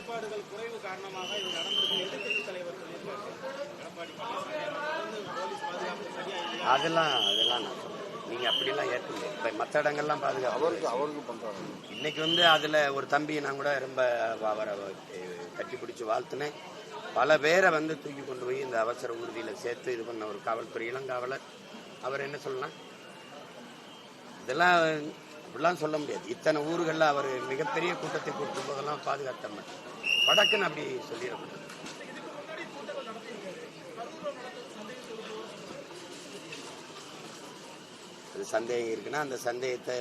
செயல்பாடுகள் குறைவு காரணமாக இது நடந்திருக்கு. எதிர்க்கட்சி தலைவர் எடப்பாடி போலீஸ் பாதுகாப்பு சரியா இல்லையா? அதெல்லாம் நான் சொல்றேன். நீங்க அப்படிலாம் ஏற்க முடியாது. இப்ப மற்ற இடங்கள்லாம் பாதுகாப்பு அவருக்கு பண்றாங்க. இன்னைக்கு அதுல ஒரு தம்பி நான் கூட ரொம்ப அவரை கட்டி பிடிச்சி வாழ்த்துனேன். பல பேரை தூக்கி கொண்டு போய் இந்த அவசர ஊர்தியில சேர்த்து இது பண்ண ஒரு காவல்துறை இளங்காவலர். அவர் என்ன சொல்லலாம்? இதெல்லாம் அப்படிலாம் சொல்ல முடியாது. இத்தனை ஊர்களில் அவர் மிகப்பெரிய கூட்டத்தை கொடுத்த போதெல்லாம் பாதுகாத்த வடக்குன்னு அப்படி சொல்லிடக்கூடாது. அது சந்தேகம் இருக்குன்னா அந்த சந்தேகத்தை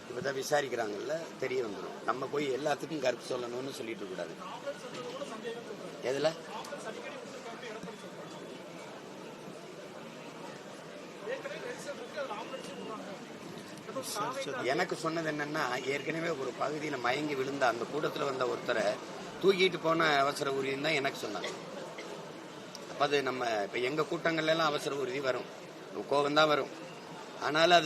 இப்பதான் விசாரிக்கிறாங்கல்ல, தெரிய வந்துடும். நம்ம போய் எல்லாத்துக்கும் கருத்து சொல்லணும்னு சொல்லிட்டு இருக்கக்கூடாது. எதுல எனக்கு சொன்னது என்னன்னா, ஏற்கனவே ஒரு பகுதியில் மயங்கி விழுந்த அந்த கூட்டத்தில் வந்த ஒருத்தரை தூக்கிட்டு போன அவசர ஊர்தின்னு தான் எனக்கு சொன்னாங்க. அப்ப அது நம்ம இப்ப எங்க கூட்டங்கள்ல எல்லாம் அவசர ஊர்தி வரும், கோபம் தான் வரும். ஆனாலும்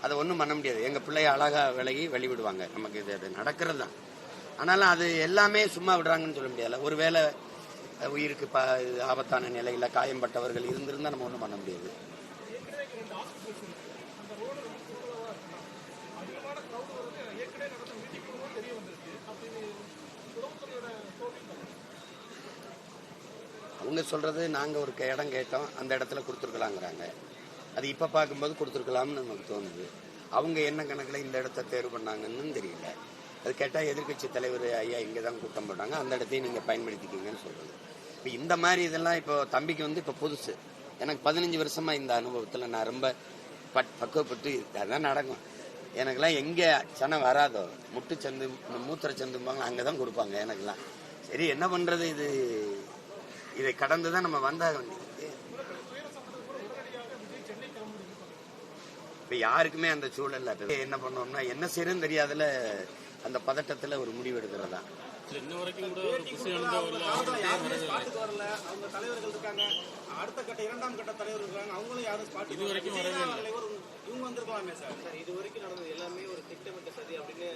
அதை ஒன்றும் பண்ண முடியாது. எங்க பிள்ளைய அழகா விலகி வெளிவிடுவாங்க. நமக்கு இது நடக்கிறது தான். ஆனாலும் அது எல்லாமே சும்மா விடுறாங்கன்னு சொல்ல முடியாது. ஒருவேளை உயிருக்கு ஆபத்தான நிலையில காயம்பட்டவர்கள் இருந்திருந்தா நம்ம ஒன்றும் பண்ண முடியாது. அவங்க சொல்றது நாங்க ஒரு இடம் கேட்டோம், அந்த இடத்துல கொடுத்துருக்கலாங்கிறாங்க. அது இப்ப பார்க்கும்போது கொடுத்துருக்கலாம்னு நமக்கு தோணுது. அவங்க என்ன கணக்குல இந்த இடத்த தேர்வு பண்ணாங்கன்னு தெரியல. அது கேட்டா எதிர்கட்சி தலைவர் ஐயா இங்கதான் கூட்டம் போட்டாங்க, அந்த இடத்தையும் நீங்க பயன்படுத்திக்கிங்கன்னு சொல்றது. இப்ப இந்த மாதிரி இதெல்லாம் இப்போ தம்பிக்கு இப்ப புதுசு. எனக்கு 15 வருஷமா இந்த அனுபவத்துல நான் ரொம்ப பக்குவப்பட்டு அதான் நடக்கும். எனக்கெல்லாம் எங்க சனம் வராதோ முட்டு சந்து மூத்திர சந்தும்பாங்க, அங்கதான் கொடுப்பாங்க எனக்கெல்லாம். சரி என்ன பண்றது, இதை கடந்துதான் நம்ம வந்தாக வேண்டியது. இப்ப யாருக்குமே அந்த சூழல்ல என்ன பண்ணோம்னா என்ன செய்யறதுன்னு தெரியாதுல, அந்த பதட்டத்துல ஒரு முடிவு எடுக்கிறதா. அடுத்த கட்ட இரண்டாம் கட்ட தலைவர் இருக்காங்க, அவங்களும் யாரும் இது வரைக்கும் இவங்க வந்திருக்கலாமே சார். இது வரைக்கும் நடந்தது எல்லாமே ஒரு திட்டமிட்ட சதி அப்படின்னு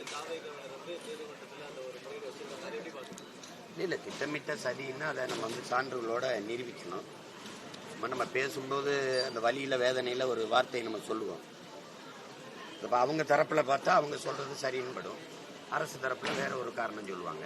நீதிமன்றத்தில் அந்த ஒரு முறையில் வச்சிருக்காங்க. எப்படி பார்க்கணும்? இல்ல திட்டமிட்ட சதின்னா அதை நம்ம சான்றுகளோட நிரூபிக்கணும். நம்ம பேசும்போது அந்த வலியில வேதனையில ஒரு வார்த்தையை நம்ம சொல்லுவோம். இப்ப அவங்க தரப்புல பார்த்தா அவங்க சொல்றது சரின்னு படும், அரசு தரப்புல வேற ஒரு காரணம் சொல்லுவாங்க.